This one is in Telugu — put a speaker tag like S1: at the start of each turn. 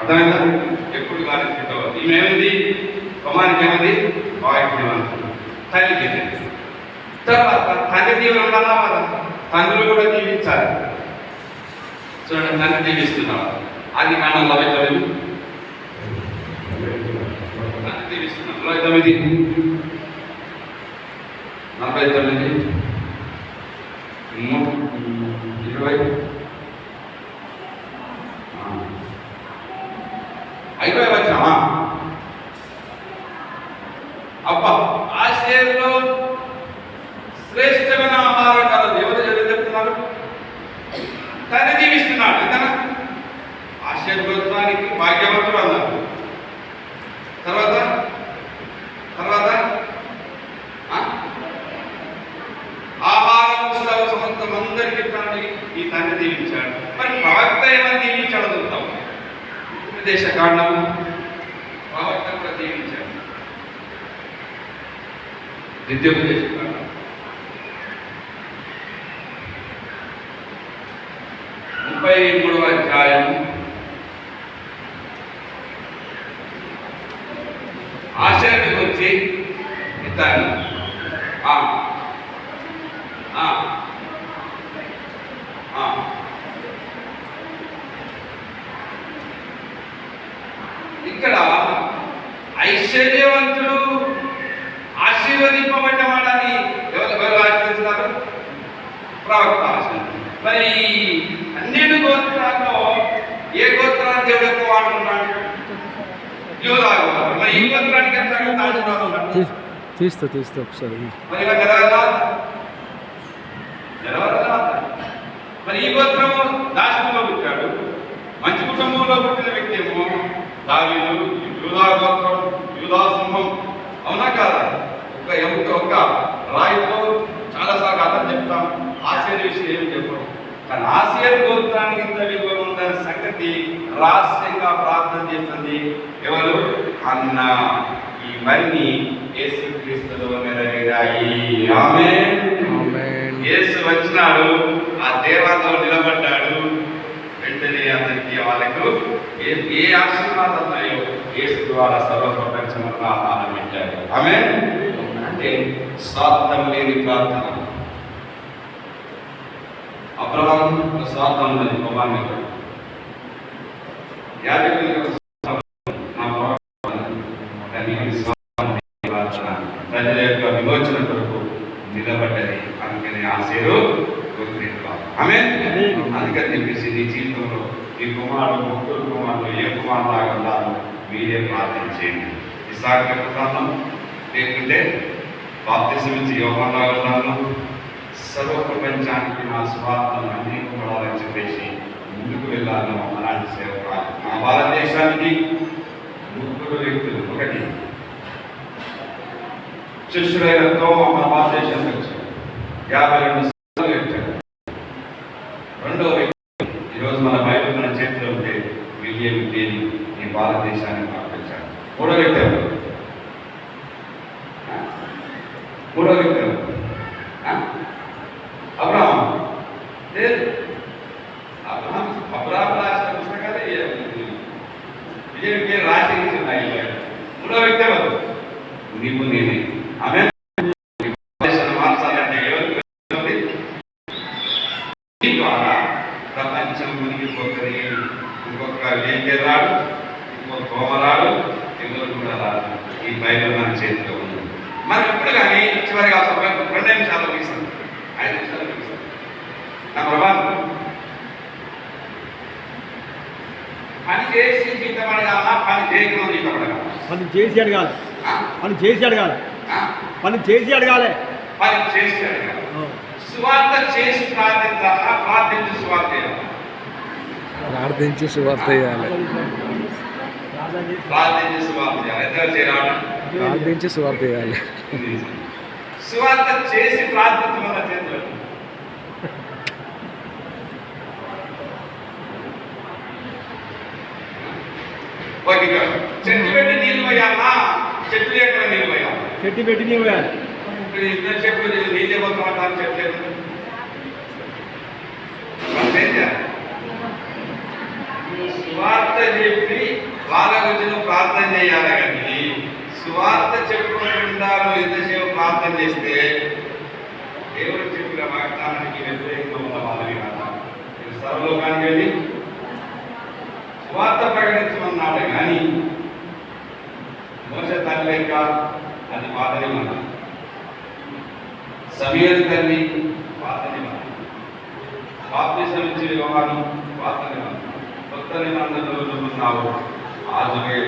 S1: అర్థమైందా? ఎప్పుడు కానీ తిట్టవద్దు. ఈమెమేది కుమారికి ఏమది వాక్యవంతుడు తల్లికి. తర్వాత తండ్రి దీవెన ఉండాలా కదా, తండ్రులు కూడా దీవించాలి. చూడండి, తండ్రి దీవిస్తున్నాడు. అది కారణం 49 దీవిస్తున్నాడు. 49 49 20 5వ వచనమా? అబ్బా, ఆశీర్లో శ్రేష్టమైన ఆహారం కలదు. ఎవరు చెప్తున్నారు? తండ్రి దీవిస్తున్నాడు. ఎందుకన్నా ఆశీర్వదానికి భాగ్యవంతుడు అన్నారు. తర్వాత తర్వాత ఆహారం సమస్తం అందరికీ ఈ తండ్రి దీవించాడు. మరి ప్రవక్త ఏమని దీవించాడు చూద్దాం. ఉపదేశ కాండము ప్రవక్త కూడా దీవించాడు. ద్వితీయోపదేశ కాండం 33వ అధ్యాయం ఆశయాన్ని గురించి ఇస్తాను. ఇక్కడ ఐశ్వర్యవంతుడు ఆశీర్వదింపబడ్డవాడని ఎవరు ఆశీర్వదిస్తారు? ప్రవక్త ఆశీర్వదించారు. మరి అన్నిటి గోత్రాల్లో ఏ గోత్రాన్ని దేవుడు ఎక్కువ వాడుకుంటాడు? యూదా గోత్రం. మరి ఈ గోత్రానికి ఎంత
S2: తీస్తూ ఒకసారి
S1: మరి మరి ఈ గోత్రము దాశంలో పుట్టాడు. మంచి కుటుంబంలో పుట్టిన వ్యక్తి ఏమో దావీదు. యూదా గోత్రం, యూదా సింహం. అవునా కాదా? ఒక రాయితో చాలాసార్లు అర్థం చెప్తాం. ఆశ్చర్య విషయం ఏమి చెప్పడం. కానీ ఆశ్చర్య గోత్రానికి ఇంత విలువ ఉందనే సంగతి రహస్యంగా ప్రార్థన చేస్తుంది ఎవరు? అన్న. ఇవన్నీ యేసుక్రీస్తులో నెరవేరాయి. ఆమేన్. యేసు వచ్చినాడు, ఆ దేవాలయంలో నిలబడ్డాడు. వెంటనే అతనికి వాళ్ళకు ఏ ఆశీర్వాదాలు ఉన్నాయో యేసు ద్వారా సర్వ ప్రపంచంలో ఆహారం పెట్టాడు. ఆమేన్. అంటే స్వార్థం లేని ప్రార్థన. అబ్రహాం స్వార్థం ఉన్నది. కుమారునితో ప్రజల యొక్క విమోచన కొరకు నిలబడ్డది. అందుకని ఆశీరు ఆమేన్. అందుకని చెప్పేసి నీ జీవితంలో నీ కుమారుడు, ముగ్గురు కుమారులు ఏ కుమారుడు లాగా ఉండాలో మీరే ప్రార్థించేయండి. ఇస్సాకు యొక్క ప్రార్థన లేకుంటే బాప్తిసం ఇచ్చి యోహాను లాగా ఉండాలను, సర్వ ప్రపంచానికి నా స్వార్థం అంగీకరించాలని చెప్పేసి ముందుకు వెళ్ళాలను. అలాంటి సేవ మా భారతదేశానికి ముగ్గురు వ్యక్తులు. ఒకటి శిష్యుడైన తోమా మన భారతదేశానికి వచ్చాడు. 52 సంవత్సరాలు వచ్చాడు. రెండవ వ్యక్తి ఈరోజు మన బైబిల్ మన చేతిలో ఉంటే విలియం కేరీ ఈ భారతదేశానికి పంపించాడు. మూడో వ్యక్తి అబ్రహాం. అబ్రహాం రాసిన పుస్తకాలే విజయం పేరు రాసి ఉన్నాయి. మూడో వ్యక్తి ఎవరు? నీవు నేనే. ఆమె మార్చాలంటే ఎవరికి ద్వారా ప్రపంచం మునిగిపోతుంది. ఇంకొక లేఖరాడు, ఇంకొక తోమరాడు, ఎవరు కూడా రాదు. ఈ బైబిల్ మన చేతిలో ఉంది. మరి ఇప్పుడు కానీ చివరిగా 2 నిమిషాలు ముగిస్తాను, 5 నిమిషాలు ముగిస్తాను. నా ప్రభావం పని చేసి జీతం అడగాల, పని చేయకుండా జీతం అడగాలి.
S2: పని చేసి అడగాలి. పని చేసి అడగాలి. పని చేసి అడగాలి.
S1: పని చేసి అడగాలి. సువార్త చేసి ప్రార్థించాలా? ప్రార్థించి సువార్త చేయాలి.
S2: ప్రార్థించి సువార్త చేయాలి.
S1: ప్రార్థించి సువార్త చేయాలి. ఎంత చేయాలి?
S2: ప్రార్థించి సువార్త చేయాలి.
S1: సువార్త చేసి ప్రార్థించమన్న చేతులు చెట్టు పెట్టి నీళ్ళు పోయాలా? చెట్లు ఎక్కడ నీళ్ళు పోయాలి?
S2: చెట్టు పెట్టి నీళ్ళు పోయాలి.
S1: ఇప్పుడు ఇద్దరు చెప్పు నీళ్ళే పోతామంటారు. చెట్లు ఏం చేయాలి? సువార్త చెప్పి వాళ్ళ గురించి ప్రార్థన చేయాలి కానీ సువార్త చెప్పకుండా నువ్వు ఎంతసేపు ప్రార్థన చేస్తే దేవుడు చెప్పిన వాగ్దానానికి వ్యతిరేకంగా ఉన్న వాళ్ళని కాదా? సర్వలోకానికి వెళ్ళి సువార్త ప్రకటించమన్నాడు కానీ మోస తల్లి లేక అది పాతని మన సమీర్ తల్లి పాతని మన బాప్తిసం ఇచ్చే వ్యవహారం పాతని మన కొత్త నిబంధనలు ఉన్నావు ఆజుగే